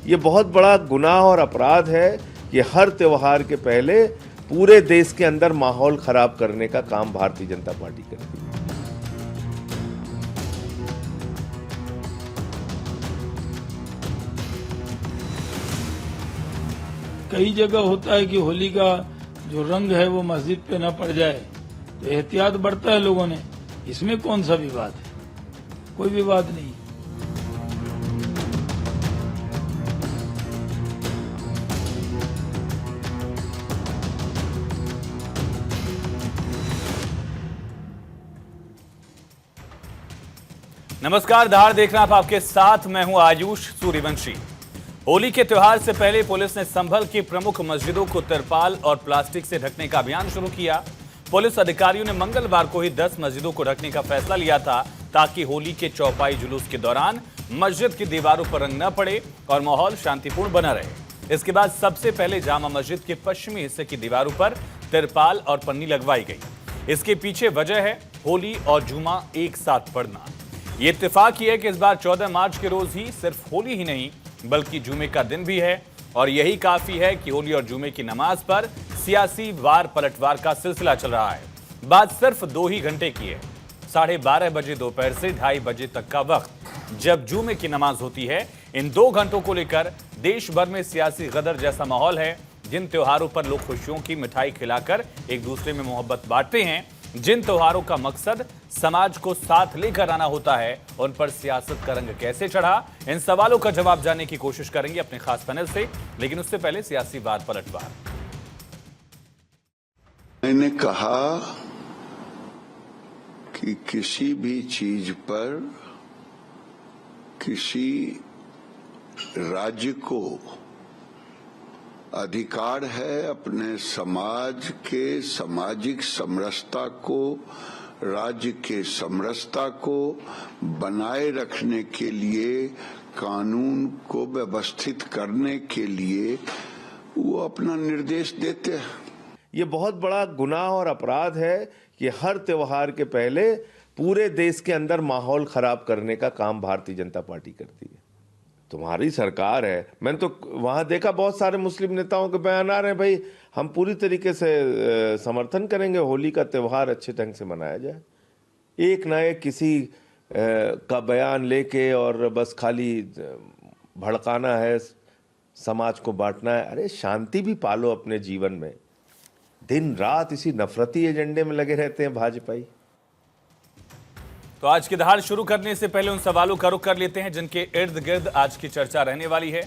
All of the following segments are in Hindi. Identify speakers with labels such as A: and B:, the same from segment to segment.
A: ये बहुत बड़ा गुनाह और अपराध है कि हर त्योहार के पहले पूरे देश के अंदर माहौल खराब करने का काम भारतीय जनता पार्टी करती है।
B: कई जगह होता है कि होली का जो रंग है वो मस्जिद पे न पड़ जाए, तो एहतियात बढ़ता है लोगों ने। इसमें कौन सा विवाद है? कोई विवाद नहीं।
C: नमस्कार, धार देखना आप आपके साथ मैं हूं आयुष सूर्यवंशी। होली के त्योहार से पहले पुलिस ने संभल की प्रमुख मस्जिदों को तिरपाल और प्लास्टिक से ढकने का अभियान शुरू किया। पुलिस अधिकारियों ने मंगलवार को ही 10 मस्जिदों को ढकने का फैसला लिया था, ताकि होली के चौपाई जुलूस के दौरान मस्जिद की दीवारों पर रंग न पड़े और माहौल शांतिपूर्ण बना रहे। इसके बाद सबसे पहले जामा मस्जिद के पश्चिमी हिस्से की दीवारों पर तिरपाल और पन्नी लगवाई गई। इसके पीछे वजह है होली और जुमा एक साथ पड़ना। ये इत्तेफाक है कि इस बार 14 मार्च के रोज ही सिर्फ होली ही नहीं बल्कि जुमे का दिन भी है, और यही काफी है कि होली और जुमे की नमाज पर सियासी वार पलटवार का सिलसिला चल रहा है। बात सिर्फ 2 ही घंटे की है, 12:30 बजे दोपहर से 2:30 बजे तक का वक्त जब जुमे की नमाज होती है। इन 2 घंटों को लेकर देश भर में सियासी गदर जैसा माहौल है। जिन त्योहारों पर लोग खुशियों की मिठाई खिलाकर एक दूसरे में मोहब्बत बांटते हैं, जिन त्योहारों का मकसद समाज को साथ लेकर आना होता है, उन पर सियासत का रंग कैसे चढ़ा, इन सवालों का जवाब जानने की कोशिश करेंगे अपने खास पैनल से। लेकिन उससे पहले सियासी वाद पलटवार।
D: मैंने कहा कि किसी भी चीज पर किसी राज्य को अधिकार है अपने समाज के सामाजिक समरसता को, राज्य के समरसता को बनाए रखने के लिए, कानून को व्यवस्थित करने के लिए वो अपना निर्देश देते हैं।
A: ये बहुत बड़ा गुनाह और अपराध है कि हर त्योहार के पहले पूरे देश के अंदर माहौल खराब करने का काम भारतीय जनता पार्टी करती है। तुम्हारी सरकार है। मैंने तो वहां देखा बहुत सारे मुस्लिम नेताओं के बयान आ रहे हैं, भाई हम पूरी तरीके से समर्थन करेंगे, होली का त्यौहार अच्छे ढंग से मनाया जाए। एक ना एक किसी का बयान लेके और बस खाली भड़काना है, समाज को बांटना है। अरे शांति भी पालो अपने जीवन में। दिन रात इसी नफरती एजेंडे में लगे रहते हैं भाजपाई।
C: तो आज की धार शुरू करने से पहले उन सवालों का रुख कर लेते हैं जिनके इर्द गिर्द आज की चर्चा रहने वाली है।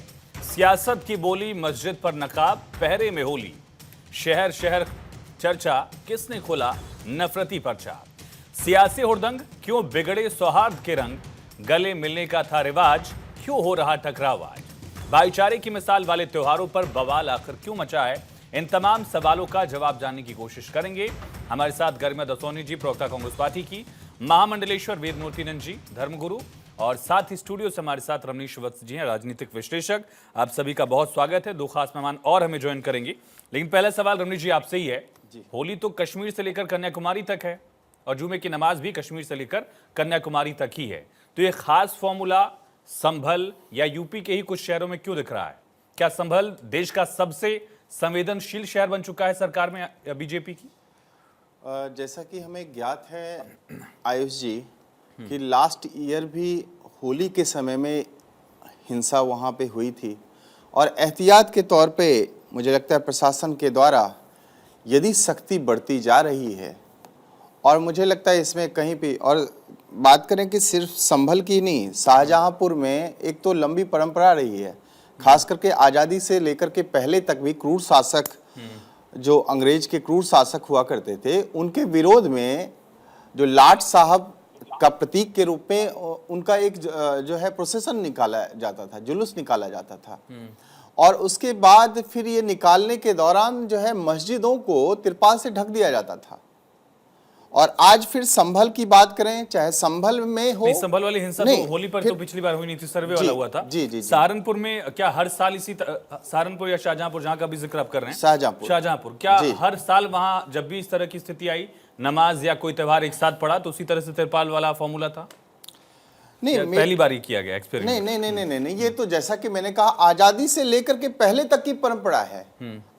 C: सियासत की बोली, मस्जिद पर नकाब, पहरे में होली, शहर शहर चर्चा, किसने खोला नफरती पर्चा, सियासी हुड़दंग, क्यों बिगड़े सौहार्द के रंग, गले मिलने का था रिवाज, क्यों हो रहा टकराव आज, भाईचारे की मिसाल वाले त्योहारों पर बवाल आखिर क्यों मचा है। इन तमाम सवालों का जवाब जानने की कोशिश करेंगे। हमारे साथ गरिमा दसोनी जी, प्रवक्ता कांग्रेस पार्टी की, महामंडलेश्वर वेदमूर्तिनंद जी, धर्मगुरु, और साथ ही स्टूडियो से हमारे साथ रमनीश वत्स जी हैं, राजनीतिक विश्लेषक। आप सभी का बहुत स्वागत है। 2 खास मेहमान और हमें ज्वाइन करेंगे, लेकिन पहला सवाल रमनीश जी आपसे ही है। होली तो कश्मीर से लेकर कन्याकुमारी तक है और जुमे की नमाज भी कश्मीर से लेकर कन्याकुमारी तक ही है, तो ये खास फॉर्मूला संभल या यूपी के ही कुछ शहरों में क्यों दिख रहा है? क्या संभल देश का सबसे संवेदनशील शहर बन चुका है सरकार में या बीजेपी की?
E: जैसा कि हमें ज्ञात है आयुष जी कि लास्ट ईयर भी होली के समय में हिंसा वहाँ पे हुई थी, और एहतियात के तौर पे मुझे लगता है प्रशासन के द्वारा यदि सख्ती बढ़ती जा रही है, और मुझे लगता है इसमें कहीं भी, और बात करें कि सिर्फ संभल की नहीं, शाहजहांपुर में एक तो लंबी परंपरा रही है, खास करके आज़ादी से लेकर के पहले तक भी क्रूर शासक, जो अंग्रेज के क्रूर शासक हुआ करते थे, उनके विरोध में जो लाट साहब का प्रतीक के रूप में उनका एक जो है प्रोसेसन निकाला जाता था, जुलूस निकाला जाता था, और उसके बाद फिर ये निकालने के दौरान जो है मस्जिदों को तिरपाल से ढक दिया जाता था। और आज फिर संभल की बात करें, चाहे संभल में हो,
C: संभल वाली हिंसा तो होली पर तो पिछली बार हुई नहीं थी, सर्वे वाला हुआ था।
E: जी।
C: सहारनपुर में क्या हर साल इसी सहारनपुर या शाहजहांपुर, जहां का भी जिक्र आप कर रहे हैं, शाहजहांपुर, क्या हर साल वहां जब भी इस तरह की स्थिति आई, नमाज या कोई त्योहार एक साथ पड़ा, तो उसी तरह से तिरपाल वाला फॉर्मूला था?
E: नहीं,
C: या पहली बार ही किया गया एक्सपेरिमेंट?
E: नहीं, ये तो जैसा कि मैंने कहा आजादी से लेकर के पहले तक की परंपरा है।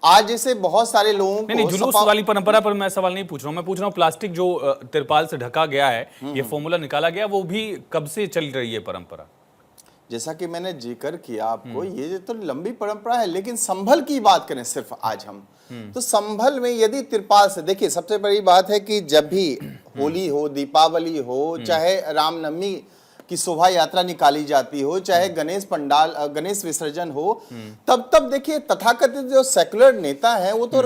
E: आज जैसे बहुत सारे लोगों को
C: नहीं, जुलूस वाली परंपरा पर मैं सवाल नहीं पूछ रहा हूं, मैं पूछ रहा हूं प्लास्टिक जो तिरपाल से ढका गया है, ये फॉर्मूला निकाला गया, वो भी कब से चल रही है परंपरा?
E: जैसा कि मैंने जिक्र किया आपको, ये तो लंबी परंपरा है, लेकिन संभल की बात करें सिर्फ आज हम, तो संभल में यदि तिरपाल से, देखिए सबसे बड़ी बात है कि जब भी होली हो, दीपावली हो, चाहे रामनवमी की शोभा यात्रा निकाली जाती हो, चाहे गणेश पंडाल, गणेश विसर्जन हो, तब देखिए तथाकथित जो सेकुलर नेता हैं वो तो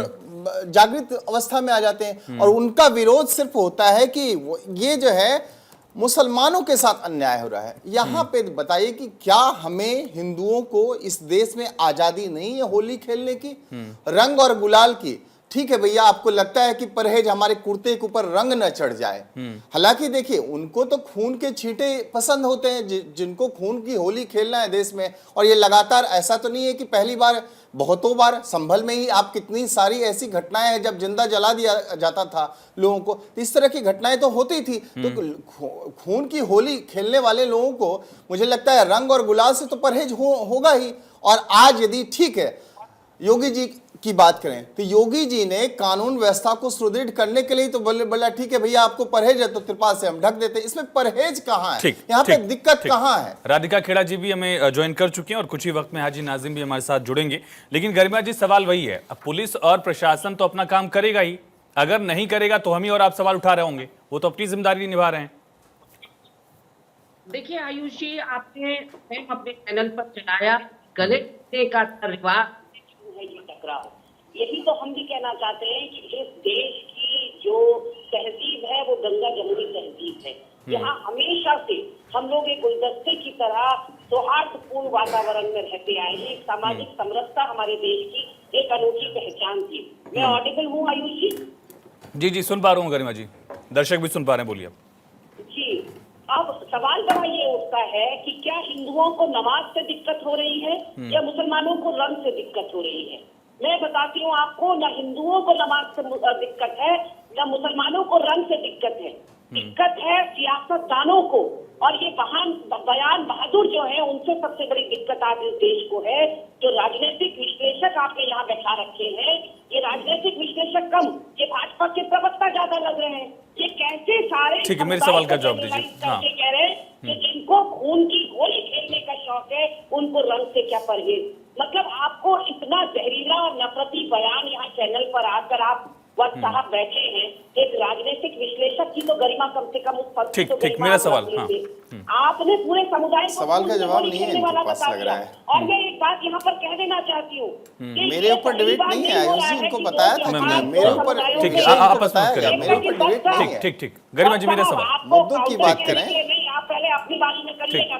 E: जागृत अवस्था में आ जाते हैं, और उनका विरोध सिर्फ होता है कि ये जो है मुसलमानों के साथ अन्याय हो रहा है। यहाँ पे बताइए कि क्या हमें हिंदुओं को इस देश में आजादी नहीं है होली खेलने की, रंग और गुलाल की? ठीक है भैया, आपको लगता है कि परहेज हमारे कुर्ते के ऊपर रंग न चढ़ जाए, हालांकि देखिए उनको तो खून के छींटे पसंद होते हैं, जिनको खून की होली खेलना है देश में। और ये लगातार, ऐसा तो नहीं है कि पहली बार, बहुतों बार संभल में ही आप कितनी सारी ऐसी घटनाएं हैं जब जिंदा जला दिया जाता था लोगों को, इस तरह की घटनाएं तो होती थी। तो खून की होली खेलने वाले लोगों को मुझे लगता है रंग और गुलाल से तो परहेज होगा ही। और आज यदि ठीक है योगी जी की बात करें तो योगी जी ने कानून व्यवस्था को सुदृढ़ करने के लिए तो बोला ठीक है भैया आपको परहेज है तो तिरपाल से हम ढक देते हैं, इसमें परहेज कहाँ है? यहाँ पे दिक्कत कहाँ है?
C: राधिका खेड़ा जी भी हमें ज्वाइन कर चुके हैं और कुछ ही वक्त में हाजी नाजिम भी हमारे साथ जुड़ेंगे। लेकिन गरिमा जी, सवाल वही है, अब पुलिस और प्रशासन तो अपना काम करेगा ही, अगर नहीं करेगा तो हम ही और आप सवाल उठा रहे होंगे, वो तो अपनी जिम्मेदारी निभा रहे हैं।
F: देखिए आयुष जी, आपने अपने चैनल पर चलाया गले का रिवाज है ये टकराव, यही तो हम भी कहना चाहते हैं कि इस देश की जो तहजीब है वो गंगा जमुनी तहजीब है, यहाँ हमेशा से हम लोग एक गुलदस्ते की तरह सौहार्दपूर्ण वातावरण में रहते आए हैं। सामाजिक समरसता हमारे देश की एक अनोखी पहचान थी। मैं ऑडिबल हूँ आयुष जी?
C: जी सुन पा रहा हूँ गरिमा जी, दर्शक भी सुन पा रहे हैं, बोलिए
F: जी। अब सवाल बड़ा ये उठता है कि क्या हिंदुओं को नमाज से दिक्कत हो रही है या मुसलमानों को रंग से दिक्कत हो रही है? मैं बताती हूँ आपको, न हिंदुओं को नमाज से दिक्कत है, न मुसलमानों को रंग से दिक्कत है। दिक्कत है सियासतदानों को, और ये बयान बहादुर जो है उनसे सबसे बड़ी दिक्कत आज इस देश को है। जो राजनीतिक विश्लेषक आपने यहाँ बैठा रखे हैं, ये राजनीतिक विश्लेषक कम, ये भाजपा के प्रवक्ता ज्यादा लग रहे हैं। ये कैसे सारे,
C: ठीक है, मेरे सवाल का जवाब दीजिए। हाँ,
F: कह रहे हैं कि जिनको खून की गोली खेलने का शौक है उनको रंग से क्या परहेज? मतलब आपको इतना जहरीला और नफरती बयान यहाँ चैनल पर आकर आप वक्त साहब बैठे हैं, एक राजनीतिक विश्लेषक की तो गरिमा कम से कम उस पद की तो
C: ठीक, मेरा सवाल,
F: आपने पूरे समुदाय को
E: सवाल का जवाब नहीं है
F: वाला
E: पास लग रहा है।
F: और मैं एक बात यहाँ पर कह देना चाहती हूँ,
E: मेरे ऊपर डिबेट नहीं है आयुष जी, इनको बताया था मेरे ऊपर,
C: ठीक है, आपस में करिए,
E: मेरे ऊपर डिबेट नहीं है।
C: ठीक, गरिमा जी मेरा सवाल,
E: मुद्दों की बात करें।
F: आप पहले अपनी बारी में करिएगा।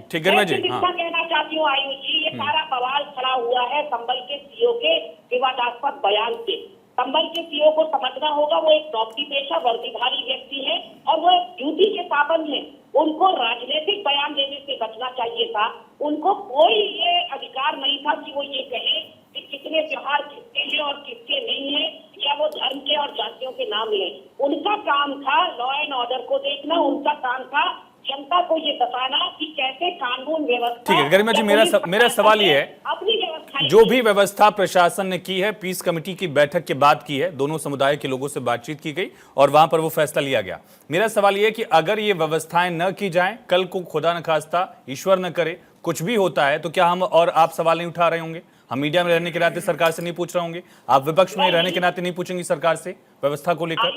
C: ठीक गरिमा जी,
F: हाँ, कहना चाहती हूँ आयुष जी, ये सारा बवाल खड़ा हुआ है संभल के सीओ के विवादास्पद बयान से। संभल के सीओ को समझना होगा, वो एक नौकरी पेशा वर्दीधारी व्यक्ति है और वो एक ड्यूटी के पाबंद है। उनको राजनीतिक बयान देने से बचना चाहिए था। उनको कोई ये अधिकार नहीं था कि वो ये कहे कि कितने त्योहार किसके हैं और किसके नहीं है, या वो धर्म के और जातियों के नाम ले। उनका काम था लॉ एंड ऑर्डर को देखना, उनका काम था जनता को ये बताना कि कैसे कानून व्यवस्था।
C: ठीक है गरिमा जी, मेरा सवाल ये है,
F: अपनी व्यवस्था
C: जो भी व्यवस्था प्रशासन ने की है, पीस कमेटी की बैठक के बाद की है, दोनों समुदाय के लोगों से बातचीत की गई और वहां पर वो फैसला लिया गया। मेरा सवाल ये है कि अगर ये व्यवस्थाएं न की जाएं, कल को खुदा न खास्ता, ईश्वर न करे, कुछ भी होता है, तो क्या हम और आप सवाल नहीं उठा रहे होंगे? हम मीडिया में रहने के नाते सरकार से नहीं पूछ रहे होंगे, आप विपक्ष में रहने के नाते नहीं पूछेंगे सरकार से व्यवस्था को लेकर?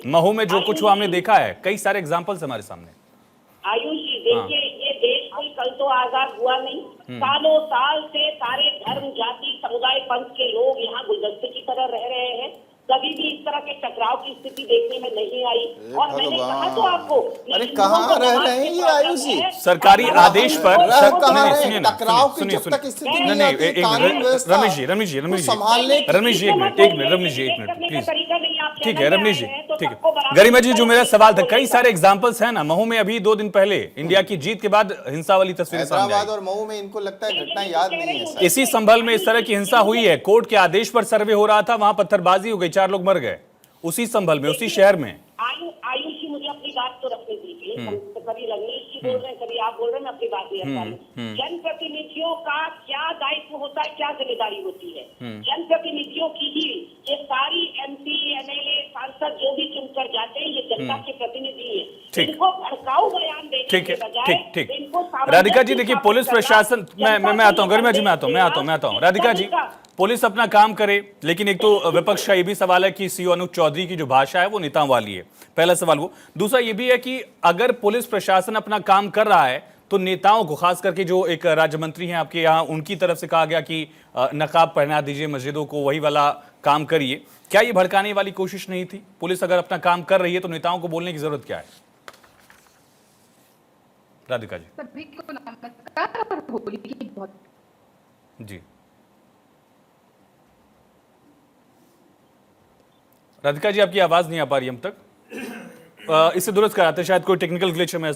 C: महू में जो कुछ हुआ हमने देखा है, कई सारे एग्जाम्पल्स हमारे सामने।
F: आयुष जी देखिए, ये देश कोई कल तो आजाद हुआ नहीं। सालों साल से सारे धर्म, जाति, समुदाय, पंथ के लोग यहाँ गुलदस्ते की तरह रह रहे हैं। कभी भी इस तरह के टकराव की स्थिति देखने में नहीं आई। और मैंने कहा तो आपको,
E: अरे कहाँ रह रहे हैं ये आयुष जी?
C: सरकारी आदेश पर
E: टकराव की जब तक स्थिति
C: नहीं, रमेश जी प्लीज, ठीक है रमेश जी, ठीक है गरिमा जी, जो मेरा सवाल था, कई सारे एग्जांपल्स हैं ना। महू में अभी 2 दिन पहले इंडिया की जीत के बाद हिंसा वाली तस्वीरें सामने आई।
E: और महू में इनको लगता है घटना याद नहीं है।
C: इसी संभल में इस तरह की हिंसा हुई है, कोर्ट के आदेश पर सर्वे हो रहा था, वहां पत्थरबाजी हो गई, 4 लोग मर गए उसी संभल में, उसी शहर में।
F: आयुष जी, मुझे अपनी बात तो रखने दीजिए। जी कभी रजनीश जी बोल रहे हैं, कभी आप बोल रहे हैं, मैं अपनी बात नहीं रख पा रही हूँ। जनप्रतिनिधियों का क्या दायित्व होता है, क्या जिम्मेदारी होती है? जनप्रतिनिधियों की ही ये सारी MP, MLA, सांसद जो भी चुनकर जाते हैं, ये जनता के प्रतिनिधि है।
C: ठीक।
F: इनको भड़काऊ बयान देने
C: ठीक
F: के
C: है,
F: बजाय
C: ठीक।
F: इनको
C: राधिका जी देखिए, पुलिस प्रशासन, मैं आता हूँ, गरिमा जी मैं आता हूँ। राधिका जी, पुलिस अपना काम करे, लेकिन एक तो विपक्ष का ये भी सवाल है कि सीओ अनूप चौधरी की जो भाषा है वो नेताओं वाली है, पहला सवाल वो। दूसरा ये भी है कि अगर पुलिस प्रशासन अपना काम कर रहा है तो नेताओं को, खास करके जो एक राज्य मंत्री हैं आपके यहाँ, उनकी तरफ से कहा गया कि नकाब पहना दीजिए मस्जिदों को, वही वाला काम करिए। क्या ये भड़काने वाली कोशिश नहीं थी? पुलिस अगर अपना काम कर रही है तो नेताओं को बोलने की जरूरत क्या है? राधिका जी।
G: सभी को नमस्कार और होली की बहुत
C: जी राधिका जी, आपकी आवाज नहीं आ पा रही हम तक। इसे दुरुस्त कराते हैं, शायद कोई टेक्निकल ग्लिच है, मैं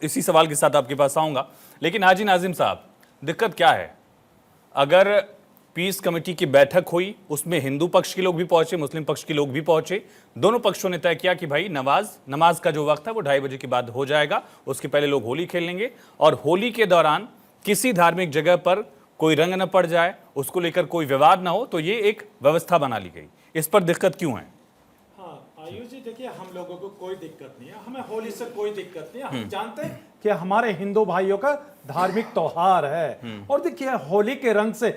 C: इसी सवाल के साथ आपके पास आऊंगा। लेकिन हाजी नाजिम साहब, दिक्कत क्या है? अगर पीस कमेटी की बैठक हुई, उसमें हिंदू पक्ष के लोग भी पहुंचे, मुस्लिम पक्ष के लोग भी पहुंचे, दोनों पक्षों ने तय किया कि भाई नमाज का जो वक्त है वो 2:30 बजे के बाद हो जाएगा, उसके पहले लोग होली खेल लेंगे, और होली के दौरान किसी धार्मिक जगह पर कोई रंग न पड़ जाए, उसको लेकर कोई विवाद ना हो, तो ये एक व्यवस्था बना ली गई। इस पर दिक्कत क्यों है?
H: आयुष जी देखिए, हम लोगों को कोई दिक्कत नहीं है, हमें होली से कोई दिक्कत नहीं है। हम जानते हैं कि हमारे हिंदू भाइयों का धार्मिक त्योहार है, और देखिए होली के रंग से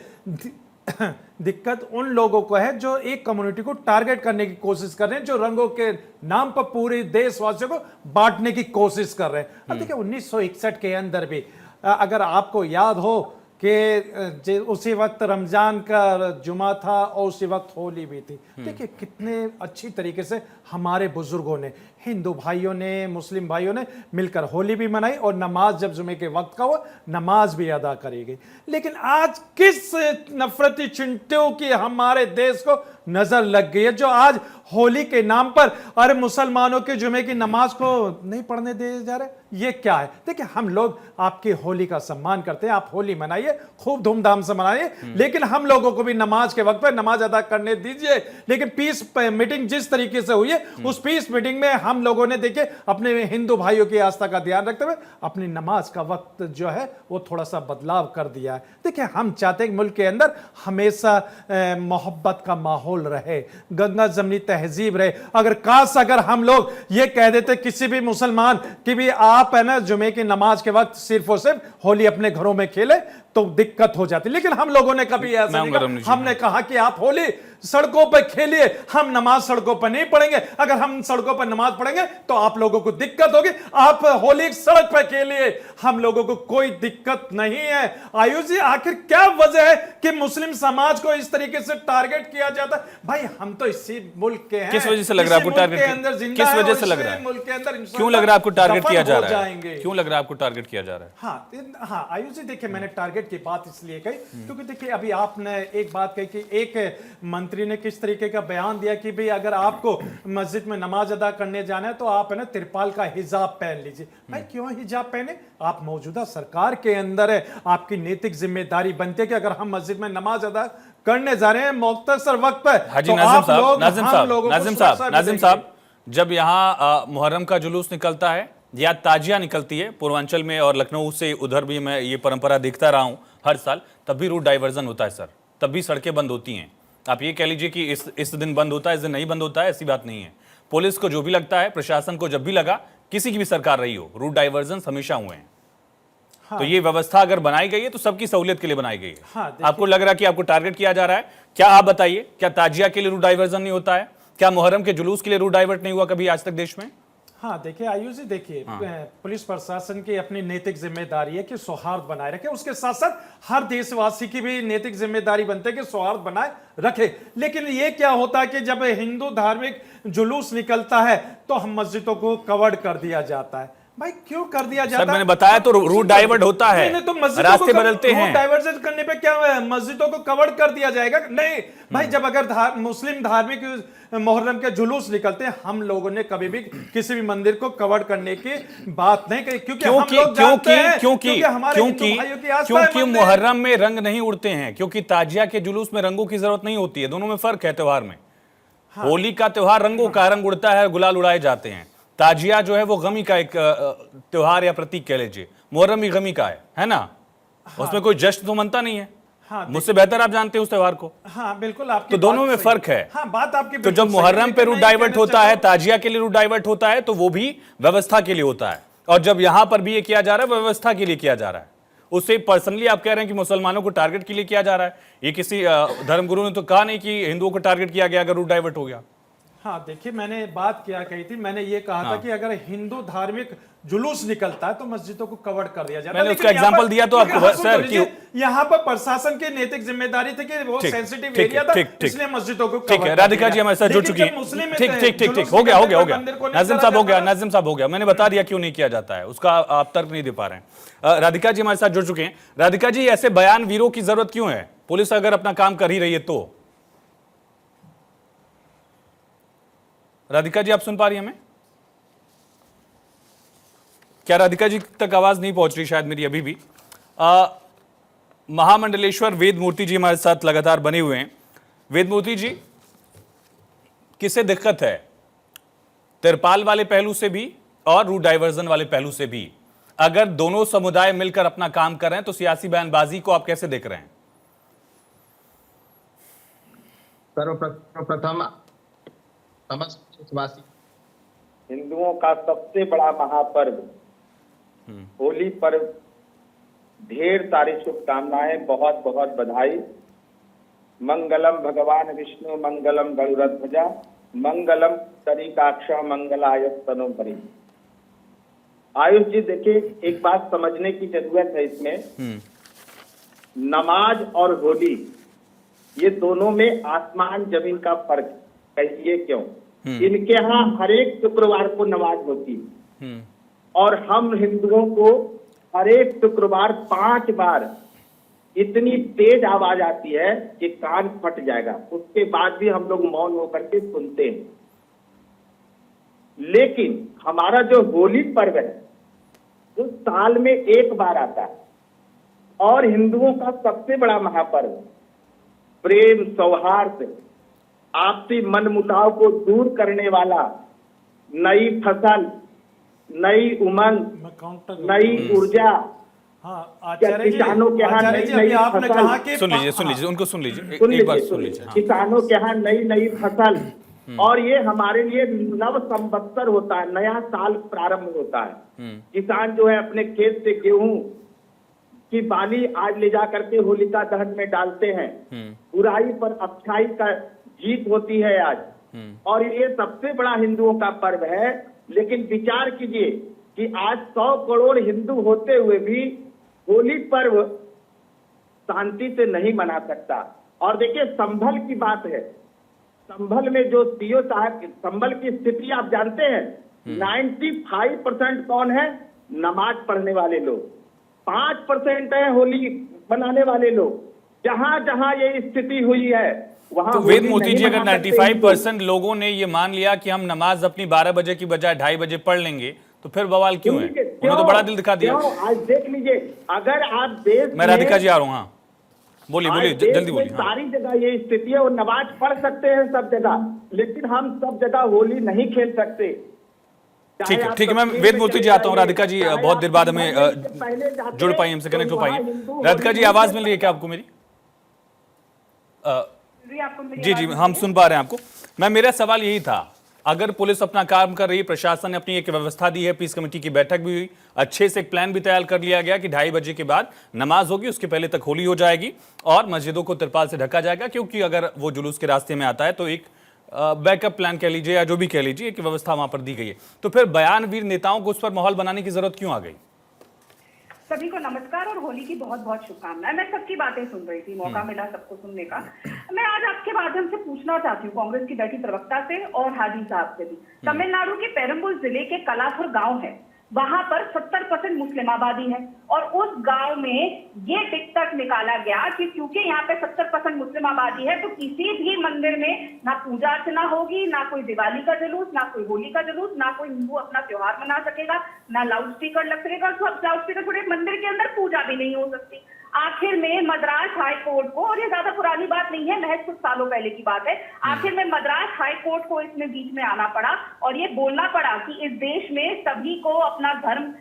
H: दिक्कत उन लोगों को है जो एक कम्युनिटी को टारगेट करने की कोशिश कर रहे हैं, जो रंगों के नाम पर पूरे देशवासियों को बांटने की कोशिश कर रहे हैं। अब देखिए 1961 के अंदर भी अगर आपको याद हो कि उसी वक्त रमजान का जुमा था और उसी वक्त होली भी थी। देखिए कितने अच्छी तरीके से हमारे बुजुर्गों ने, हिंदू भाइयों ने, मुस्लिम भाइयों ने मिलकर होली भी मनाई, और नमाज जब जुमे के वक्त का वो नमाज भी अदा करी गई। लेकिन आज किस नफरती चिंटों की हमारे देश को नजर लग गई है, जो आज होली के नाम पर अरे मुसलमानों के जुमे की नमाज को नहीं पढ़ने दिए जा रहे। ये क्या है? देखिए हम लोग आपकी होली का सम्मान करते हैं, आप होली मनाइए, खूब धूमधाम से मनाइए, लेकिन हम लोगों को भी नमाज के वक्त पे नमाज अदा करने दीजिए। लेकिन पीस मीटिंग जिस तरीके से हुई है, उस पीस मीटिंग में हम लोगों ने देखिए अपने हिंदू भाइयों की आस्था का ध्यान रखते हुए अपनी नमाज का वक्त जो है वो थोड़ा सा बदलाव कर दिया है। देखिए हम चाहते हैं कि मुल्क के अंदर हमेशा मोहब्बत का माहौल रहे, गंगा जमनी तहजीब रहे। अगर हम लोग ये कह देते किसी भी मुसलमान कि भी आप है ना जुमे की नमाज के वक्त सिर्फ और सिर्फ होली अपने घरों में खेले, तो दिक्कत हो जाती। लेकिन हम लोगों ने कभी ऐसा नहीं कहा। हमने कहा कि आप होली सड़कों पर खेलिए, हम नमाज सड़कों पर नहीं पढ़ेंगे। अगर हम सड़कों पर नमाज पढ़ेंगे तो आप लोगों को दिक्कत होगी। आप होली सड़क पर खेलिए, हम लोगों को कोई दिक्कत नहीं है। आयुष जी, आखिर क्या वजह है कि मुस्लिम समाज को इस तरीके से टारगेट किया जाता है? भाई हम तो इसी मुल्क के हैं।
C: किस वजह से लग रहा है आपको टारगेट? किस वजह से लग रहा है?
H: मुल्क के अंदर
C: क्यों लग रहा है आपको टारगेट किया जा रहा है? क्यों लग रहा है आपको टारगेट किया जा रहा है?
H: हाँ आयुष जी, देखिए मैंने टारगेट की बात इसलिए कही क्योंकि देखिए अभी आपने एक बात कही कि एक मंत्री ने किस तरीके का बयान दिया कि भाई अगर आपको मस्जिद में नमाज अदा करने जाना है तो आप है ना तिरपाल का हिजाब पहन लीजिए। भाई क्यों हिजाब पहने? आप मौजूदा सरकार के अंदर है, आपकी नैतिक जिम्मेदारी बनती है कि अगर हम मस्जिद में नमाज अदा करने जा रहे हैं मुख्तसर वक्त पर,
C: हाजी नाजिम साहब, जब यहाँ मुहर्रम का जुलूस निकलता है या ताजिया निकलती है पूर्वांचल में, और लखनऊ से उधर भी मैं ये परंपरा देखता रहा हूं हर साल, तब भी रूट डाइवर्जन होता है सर, तब भी सड़कें बंद होती हैं। आप ये कह लीजिए कि इस दिन बंद होता है, इस दिन नहीं बंद होता है, ऐसी बात नहीं है। पुलिस को जो भी लगता है, प्रशासन को जब भी लगा, किसी की भी सरकार रही हो, रूट डाइवर्जन हमेशा हुए हैं। हाँ। तो ये व्यवस्था अगर बनाई गई है तो सबकी सहूलियत के लिए बनाई गई है। हाँ, आपको लग रहा है कि आपको टारगेट किया जा रहा है? क्या आप बताइए, क्या ताजिया के लिए रूट डाइवर्जन नहीं होता है? क्या मुहर्रम के जुलूस के लिए रूट डाइवर्ट नहीं हुआ कभी आज तक देश में?
H: हाँ देखिए आयुष जी, देखिए पुलिस प्रशासन की अपनी नैतिक जिम्मेदारी है कि सौहार्द बनाए रखे, उसके साथ साथ हर देशवासी की भी नैतिक जिम्मेदारी बनती है कि सौहार्द बनाए रखे। लेकिन ये क्या होता है कि जब हिंदू धार्मिक जुलूस निकलता है तो हम मस्जिदों को कवर कर दिया जाता है। भाई क्यों कर दिया जाता है?
C: मैंने बताया तो रूट डाइवर्ट होता है,
H: तो
C: रास्ते बदलते हैं।
H: डाइवर्जन करने पे क्या मस्जिदों को कवर कर दिया जाएगा? नहीं भाई, जब अगर मुस्लिम धार्मिक मुहर्रम के जुलूस निकलते हैं, हम लोगों ने कभी भी किसी भी मंदिर को कवर करने की बात नहीं कही,
C: क्योंकि मुहर्रम में रंग नहीं उड़ते हैं, क्योंकि ताजिया के जुलूस में रंगों की जरूरत नहीं होती है। दोनों में फर्क है त्योहार में। होली का त्योहार रंगों का, रंग उड़ता है, गुलाल उड़ाए जाते हैं। ताजिया जो है वो गमी का एक त्योहार या प्रतीक कह लीजिए, मुहर्रम भी गमी का है ना? उसमें कोई जश्न तो मनता नहीं है।
H: हाँ,
C: मुझसे बेहतर आप जानते हैं उस त्योहार को।
H: हाँ बिल्कुल, आपकी
C: तो दोनों
H: बात
C: में
H: सही
C: फर्क है।
H: हाँ, बात आपकी
C: तो
H: बिल्कुल
C: जब
H: सही
C: मुहर्रम
H: है,
C: पे रूट
H: लेकिन मैं
C: डाइवर्ट
H: कहना
C: होता है,
H: चाहता
C: ताजिया के लिए रूट डाइवर्ट होता है, तो वो भी व्यवस्था के लिए होता है। और जब यहां पर भी ये किया जा रहा है, व्यवस्था के लिए किया जा रहा है। उससे पर्सनली आप कह रहे हैं कि मुसलमानों को टारगेट के लिए किया जा रहा है। ये किसी धर्मगुरु ने तो कहा नहीं कि हिंदुओं को टारगेट किया गया अगर रूट डाइवर्ट हो गया।
H: हाँ देखिए, मैंने बात क्या कही थी, मैंने ये कहा था कि अगर हिंदू धार्मिक जुलूस निकलता है तो मस्जिदों को कवर कर दिया जाता है।
C: मैंने उसका एग्जांपल दिया तो आपको सर कि
H: यहाँ पर प्रशासन की नैतिक जिम्मेदारी थी कि वो सेंसिटिव एरिया था, इसलिए मस्जिदों को
C: ठीक है। राधिका जी हमारे साथ जुड़ चुकी है। ठीक हो गया नाजिम साहब हो गया। मैंने बता दिया क्यों नहीं किया जाता है, उसका आप तर्क नहीं दे पा रहे हैं। राधिका जी हमारे साथ जुड़ चुके हैं। राधिका जी, ऐसे बयान वीरों की जरूरत क्यों है? पुलिस अगर अपना काम कर ही रही है तो। राधिका जी आप सुन पा रही हैं हमें? क्या राधिका जी तक आवाज नहीं पहुंच रही शायद मेरी अभी भी? महामंडलेश्वर वेद मूर्ति जी हमारे साथ लगातार बने हुए हैं। वेद मूर्ति जी, किसे दिक्कत है, तिरपाल वाले पहलू से भी और रूट डाइवर्जन वाले पहलू से भी? अगर दोनों समुदाय मिलकर अपना काम कर रहे हैं तो सियासी बयानबाजी को आप कैसे देख रहे हैं?
I: सर्वप्रथम समस्त देशवासी,
J: हिंदुओं का सबसे बड़ा महापर्व होली पर्व, ढेर सारी शुभकामनाएं, बहुत बहुत बधाई। मंगलम भगवान विष्णु मंगलम गरुड़ध्वजा मंगलम करिकाक्ष मंगलाय तनोपरि। आयुष जी देखिए, एक बात समझने की जरूरत है इसमें, नमाज और होली ये दोनों में आसमान जमीन का फर्क है। कहिए क्यों? इनके यहाँ हर एक शुक्रवार को नमाज होती है और हम हिंदुओं को हर एक शुक्रवार 5 बार इतनी तेज आवाज आती है कि कान फट जाएगा, उसके बाद भी हम लोग मौन होकर के सुनते हैं। लेकिन हमारा जो होली पर्व है जो साल में एक बार आता है और हिंदुओं का सबसे बड़ा महापर्व, प्रेम सौहार्द आपसी मनमुटाव को दूर करने वाला, नई फसल, नई उमंग, नई ऊर्जा।
H: हाँ आचार्य
J: किसानों के यहाँ नई नई फसल,
C: सुन लीजिए उनको सुन लीजिए।
J: किसानों के यहाँ नई नई फसल, और ये हमारे लिए नव संवत्सर होता है, नया साल प्रारंभ होता है। किसान जो है अपने खेत से गेहूं की बाली आज ले जा करके होलिका दहन में डालते हैं। बुराई पर अच्छाई का जीत होती है आज, और ये सबसे बड़ा हिंदुओं का पर्व है। लेकिन विचार कीजिए कि आज 100 करोड़ हिंदू होते हुए भी होली पर्व शांति से नहीं मना सकता। और देखिए, संभल की बात है, संभल में जो सीओ साहब, संभल की स्थिति आप जानते हैं, 95% कौन है? नमाज पढ़ने वाले लोग, 5% है होली मनाने वाले लोग। जहां जहां ये स्थिति हुई है वहां
C: तो वेद मूर्ति जी, अगर 95% लोगों ने ये मान लिया कि हम नमाज अपनी 12 बजे की बजाय 2:30 बजे पढ़ लेंगे, तो फिर बवाल क्यों है? उन्होंने तो बड़ा दिल दिखा दिया।
J: आज देख लीजिए, अगर आप देश
C: मैं राधिका जी आ रहा हूँ। हाँ बोलिए जल्दी बोलिए।
J: सारी जगह ये स्थिति है, और नमाज पढ़ सकते हैं सब जगह, लेकिन हम सब जगह होली नहीं खेल सकते।
C: ठीक है। मैं वेद मूर्ति जी आता हूँ। राधिका जी बहुत देर बाद हमें जुड़ पाई, हमसे कनेक्ट हो पाई। राधिका जी आवाज मिल रही है क्या आपको मेरी? जी हम सुन पा रहे हैं आपको। मेरा सवाल यही था, अगर पुलिस अपना काम कर रही है, प्रशासन ने अपनी एक व्यवस्था दी है, पीस कमेटी की बैठक भी हुई, अच्छे से एक प्लान भी तैयार कर लिया गया कि 2:30 बजे के बाद नमाज होगी, उसके पहले तक होली हो जाएगी और मस्जिदों को तिरपाल से ढका जाएगा, क्योंकि अगर वो जुलूस के रास्ते में आता है तो एक बैकअप प्लान कह लीजिए या जो भी कह लीजिए कि व्यवस्था वहां पर दी गई है। तो फिर बयानवीर नेताओं को उस पर माहौल बनाने की जरूरत क्यों आ गई?
G: सभी को नमस्कार और होली की बहुत बहुत शुभकामनाएं। मैं सबकी बातें सुन रही थी, मौका मिला सबको सुनने का। मैं आज आपके माध्यम से पूछना चाहती हूँ कांग्रेस की बैठी प्रवक्ता से और हाजी साहब से भी। तमिलनाडु के पेरम्बूर जिले के कलाथुर गांव है, वहां पर 70% मुस्लिम आबादी है और उस गांव में ये टिक तक निकाला गया कि क्योंकि यहाँ पे 70% मुस्लिम आबादी है तो किसी भी मंदिर में ना पूजा अर्चना होगी, ना कोई दिवाली का जुलूस, ना कोई होली का जुलूस, ना कोई हिंदू अपना त्योहार मना सकेगा, ना लाउड स्पीकर लग सकेगा। लाउड स्पीकर छोड़े, मंदिर के अंदर पूजा भी नहीं हो सकती। आखिर में मद्रास हाई कोर्ट को, और ये ज्यादा पुरानी बात नहीं है, महज कुछ सालों पहले की बात है, आखिर में मद्रास हाई कोर्ट को इसमें बीच में आना पड़ा और ये बोलना पड़ा कि इस देश में सभी को अपना धर्म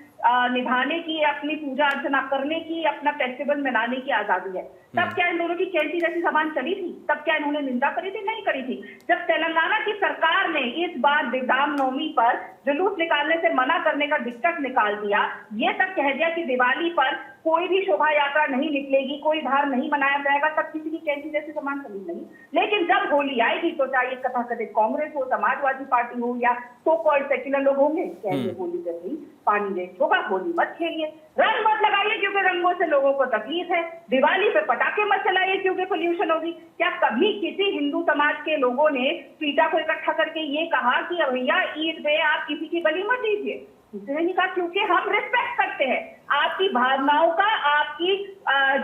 G: निभाने की, अपनी पूजा अर्चना करने की, अपना फेस्टिवल मनाने की आजादी है। तब क्या इन दोनों की कैंची जैसी जबान चली थी? तब क्या इन्होंने निंदा करी थी? नहीं करी थी। जब तेलंगाना की सरकार ने इस बार रामनवमी पर जुलूस निकालने से मना करने का डिक्टेट निकाल दिया, ये तक कह दिया कि दिवाली पर कोई भी शोभा यात्रा नहीं निकलेगी, कोई बाहर नहीं मनाया जाएगा, तब किसी की कैंची जैसी जबान चली नहीं। लेकिन जब होली आएगी तो चाहे कथाकथित कांग्रेस हो, समाजवादी पार्टी हो या सो कॉल्ड सेक्युलर लोग होंगे, कहेंगे होली पे ही पानी वेस्ट होगा, होली मत खेलिए, रंग मत लगाइए क्योंकि रंगों से लोगों को तकलीफ है, दिवाली पे पटाखे मत चलाइए क्योंकि पोल्यूशन होगी। क्या कभी किसी हिंदू समाज के लोगों ने पीटा को इकट्ठा करके ये कहा कि भैया ईद पे आप किसी की बलि मत दीजिए? दूसरे ने कहा क्योंकि हम रिस्पेक्ट करते हैं आपकी भावनाओं का, आपकी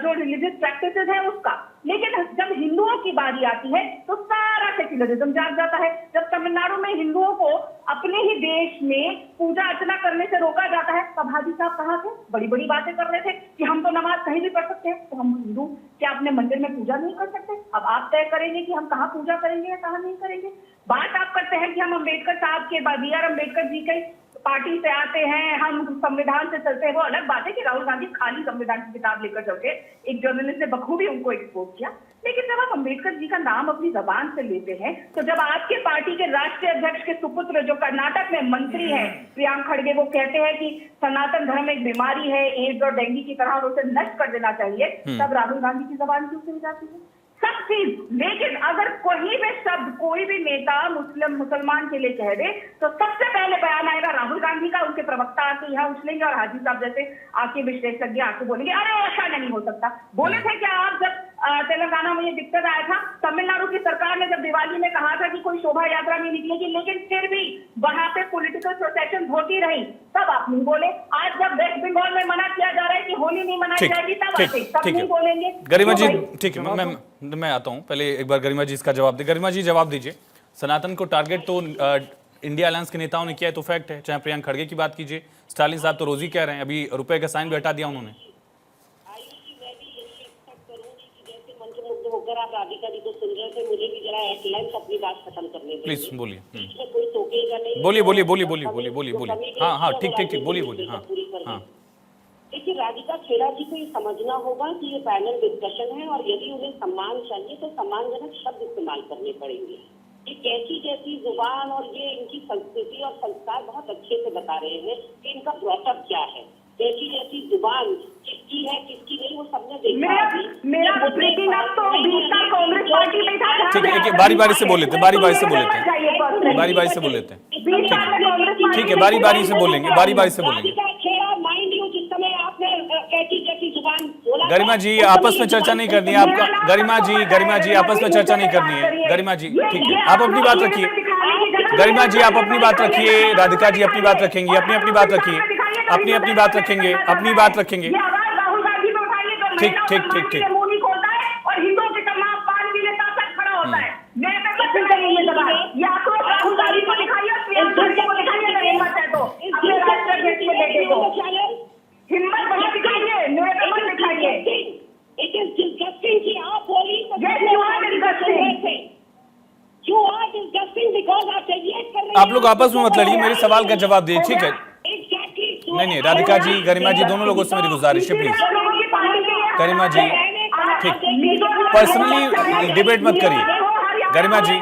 G: जो रिलीजियस प्रैक्टिसेस है उसका। लेकिन जब हिंदुओं की बारी आती है तो सारा सेक्युलरिज्म जाग जाता है। जब तमिलनाडु में हिंदुओं को अपने ही देश में पूजा अर्चना करने से रोका जाता है, तब हाजी साहब कहाँ थे? बड़ी बड़ी बातें कर रहे थे कि हम तो नमाज कहीं भी पढ़ सकते हैं, तो हम हिंदू क्या अपने मंदिर में पूजा नहीं कर सकते? अब आप तय करेंगे कि हम कहाँ पूजा करेंगे या कहाँ नहीं करेंगे। बात आप करते हैं कि हम अम्बेडकर साहब के, BR अम्बेडकर जी के पार्टी से आते हैं, हम संविधान से चलते हैं। वो अलग बात है कि राहुल गांधी खाली संविधान की किताब लेकर चलते, एक जर्नलिस्ट ने बखूबी उनको एक्सपोज किया। लेकिन जब आप अम्बेडकर जी का नाम अपनी जबान से लेते हैं, तो जब आपके पार्टी के राष्ट्रीय अध्यक्ष के सुपुत्र जो कर्नाटक में मंत्री है प्रियांक खड़गे, वो कहते हैं कि सनातन धर्म एक बीमारी है, एड्स और डेंगू की तरह, और उसे नष्ट कर देना चाहिए, तब राहुल गांधी की जबान क्यों खुल जाती है? सब चीज। लेकिन अगर कोई भी शब्द कोई भी नेता मुसलमान के लिए कह दे तो सबसे पहले बयान आएगा राहुल गांधी का, उनके प्रवक्ता आके यहाँ उछलेंगे और हाजी साहब जैसे आके विश्लेषज्ञ आके बोलेंगे अरे ऐसा नहीं हो सकता। बोले थे क्या आप जब तेलंगाना में ये दिक्कत आया था, तमिलनाडु की सरकार ने जब दिवाली में कहा था कि कोई शोभा यात्रा नहीं निकलेगी, लेकिन फिर भी वहां पे पॉलिटिकल प्रोसेशन होती रही, तब आप नहीं बोले। आज जब वेस्ट बंगाल में मना किया जा रहा है कि होली नहीं मनाई जाएगी, तब आते, तब नहीं बोलेंगे।
C: गरिमा जी ठीक है, मैं आता हूं, पहले एक बार गरिमा जी इसका जवाब दे। गरिमा जी जवाब दीजिए। सनातन को टारगेट तो इंडिया अलायंस के नेताओं ने किया है, तो फैक्ट है। चाहे प्रियंक खड़गे की बात कीजिए, स्टालिन साहब तो रोज ही कह रहे हैं, अभी रुपए का साइन भी हटा दिया उन्होंने।
F: होकर आप राधिका जी को सुन रहे थे, मुझे भी जरा एट लेंथ अपनी बात खत्म करने दीजिए।
C: प्लीज बोलिए।
F: इसमें कोई टोकेगा नहीं।
C: बोलिए। हाँ ठीक बोलिए। हाँ
F: देखिए, राधिका खेड़ा जी को ये समझना होगा कि ये पैनल डिस्कशन है और यदि उन्हें सम्मान चाहिए तो सम्मानजनक शब्द इस्तेमाल करने पड़ेंगे। ये कैसी जैसी जुबान और ये इनकी संस्कृति और संस्कार बहुत अच्छे से बता रहे हैं कि इनका ब्रॉटअप क्या है। कैसी जैसी जुबान किसकी है किसकी नहीं, वो सबने देखा।
G: मेरा ब्रेकिंग अप तो बीता कांग्रेस पार्टी में था।
C: ठीक है, बारी बारी से बोल लेते हैं, बारी बारी से बोल लेते हैं, ठीक है, बारी बारी से बोलेंगे। गरिमा जी आपस में चर्चा नहीं करनी है आपका। गरिमा जी आपस में चर्चा नहीं करनी है। गरिमा जी ठीक है, आप अपनी बात रखिए। गरिमा जी आप अपनी बात रखिए, राधिका जी अपनी बात रखेंगी, अपनी बात रखिए, अपनी बात रखेंगे, अपनी बात रखेंगे। ठीक
G: और हिंदुओं के तमाम पान के लिए साथ खड़ा होता है। मैं या तो राहुल गांधी को दिखाइए, प्रियंका को दिखाइए, अगर हिम्मत है तो अपने राष्ट्रीय अध्यक्ष में लेके दो, हिम्मत बना दिखाइए, मेरे पे मत दिखाइए।
F: इट इज डिस्गस्टिंग कि आप बोली
C: आप लोग आपस में मत लड़िए, मेरे सवाल का जवाब दीजिए। ठीक है, नहीं राधिका जी, गरिमा जी, दोनों लोगों से मेरी गुजारिश है, प्लीज। गरिमा जी ठीक, पर्सनली डिबेट मत करिए। गरिमा जी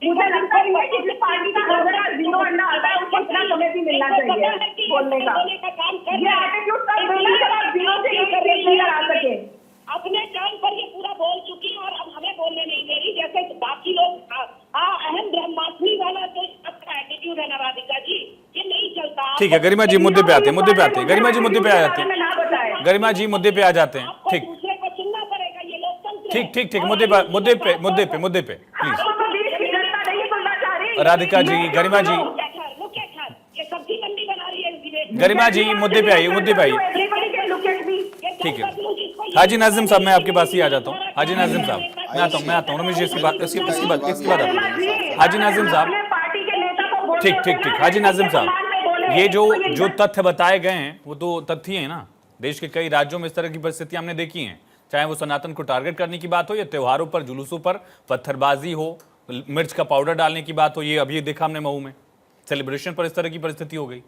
G: मुझे लगता है कि किसी पार्टी का अगर जीरो अंडा आता है उसको इतना समय भी मिलना चाहिए बोलने का। ये एटीट्यूड सब जीरो से नहीं आ सके।
F: अपने टाइम पर ये पूरा बोल चुकी और अब हमें बोलने नहीं दे रही, जैसे बाकी लोग अहम ब्रह्मास्मि वाला जो सबका एटीट्यूड है ना राधिका जी, ये नहीं चलता।
C: ठीक है, गरिमा जी मुद्दे पे आते हैं, गरिमा जी मुद्दे पे आ जाते हैं, गरिमा जी मुद्दे पे आ जाते हैं। ठीक,
F: दूसरे को सुनना पड़ेगा, ये लोकतंत्र।
C: ठीक, मुद्दे पे प्लीज। राधिका जी, गरिमा जी, गरिमा जी मुद्दे पे आइए। ठीक है, हाजी नाजिम साहब मैं आपके पास ही आ जाता हूँ। हाजी नाजिम साहब मैं आता हूँ रमेश जी इसकी बात इसके बाद आता हूँ। हाजी नाजिम साहब ठीक, हाजी नाजिम साहब
F: है।
C: ये जो
F: तो ये
C: जो तथ्य बताए गए हैं वो तो तथ्य ही है ना। देश के कई राज्यों में इस तरह की परिस्थितियां हमने देखी हैं, चाहे वो सनातन को टारगेट करने की बात हो या त्योहारों पर जुलूसों पर पत्थरबाजी हो, मिर्च का पाउडर डालने की बात हो। ये अभी देखा हमने मऊ में सेलिब्रेशन पर इस तरह की परिस्थिति हो गई।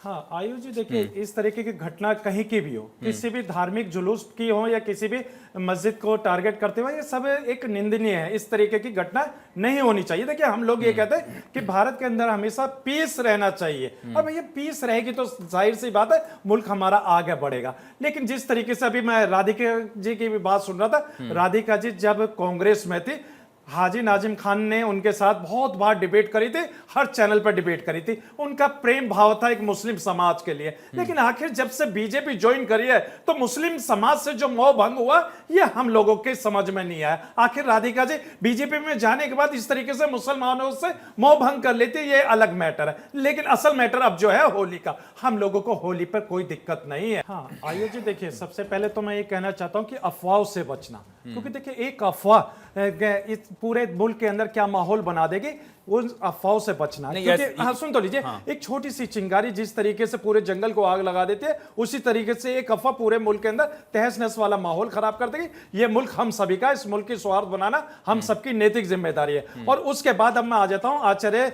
H: हाँ आयुष जी देखिए, इस तरीके की घटना कहीं की भी हो, किसी भी धार्मिक जुलूस की हो या किसी भी मस्जिद को टारगेट करते हुए, ये सब एक निंदनीय है। इस तरीके की घटना नहीं होनी चाहिए। देखिए हम लोग ये कहते हैं कि भारत के अंदर हमेशा पीस रहना चाहिए, और भैया पीस रहेगी तो जाहिर सी बात है मुल्क हमारा आगे बढ़ेगा। लेकिन जिस तरीके से अभी मैं राधिका जी की भी बात सुन रहा था, राधिका जी जब कांग्रेस में थी, हाजी नाजिम खान ने उनके साथ बहुत बार डिबेट करी थी, हर चैनल पर डिबेट करी थी। उनका प्रेम भाव था एक मुस्लिम समाज के लिए। लेकिन आखिर जब से बीजेपी ज्वाइन करी है तो मुस्लिम समाज से जो मोह भंग हुआ ये हम लोगों के समझ में नहीं आया। आखिर राधिका जी बीजेपी में जाने के बाद इस तरीके से मुसलमानों से मोह भंग कर लेती, ये अलग मैटर है। लेकिन असल मैटर अब जो है होली का, हम लोगों को होली पर कोई दिक्कत नहीं है। हाँ आयुष जी देखिए, सबसे पहले तो मैं ये कहना चाहता हूं कि अफवाहों से बचना, क्योंकि देखिए एक अफवाह इस पूरे मुल्क के अंदर क्या माहौल बना देगी, उन अफवाहों से बचना। क्योंकि हाँ सुन तो लीजिए, एक छोटी सी चिंगारी जिस तरीके से पूरे जंगल को आग लगा देती है, उसी तरीके से एक अफवाह पूरे मुल्क के अंदर तहस नहस वाला माहौल खराब कर देगी। ये मुल्क हम सभी का, इस मुल्क की सौहार्द बनाना हम सबकी नैतिक जिम्मेदारी है। और उसके बाद अब मैं आ जाता हूं आचार्य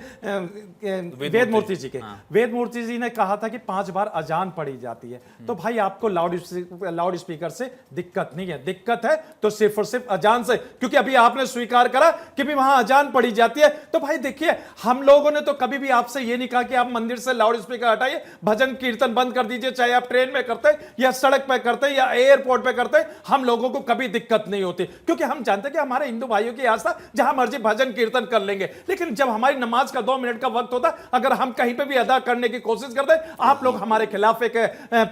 H: वेद मूर्ति जी के। वेद मूर्ति जी ने कहा था कि 5 बार अजान पढ़ी जाती है। तो भाई आपको लाउड स्पीकर से दिक्कत नहीं है, दिक्कत है तो सिर्फ और सिर्फ अजान से, क्योंकि अभी आपने स्वीकार करा कि भी वहां अजान पढ़ी जाती है। तो भाई देखिए, हम लोगों ने तो कभी भी आपसे ये नहीं कहा कि आप मंदिर से लाउड स्पीकर हटाइए, भजन कीर्तन बंद कर दीजिए, चाहे आप ट्रेन में करते या सड़क पे करते या एयरपोर्ट पे करते, हम लोगों को कभी दिक्कत नहीं होती, क्योंकि हम जानते कि हमारे हिंदू भाइयों की आस्था जहां मर्जी भजन कीर्तन कर लेंगे। लेकिन जब हमारी नमाज का 2 मिनट का वक्त होता, अगर हम कहीं पे भी अदा करने की कोशिश करते, आप लोग हमारे खिलाफ एक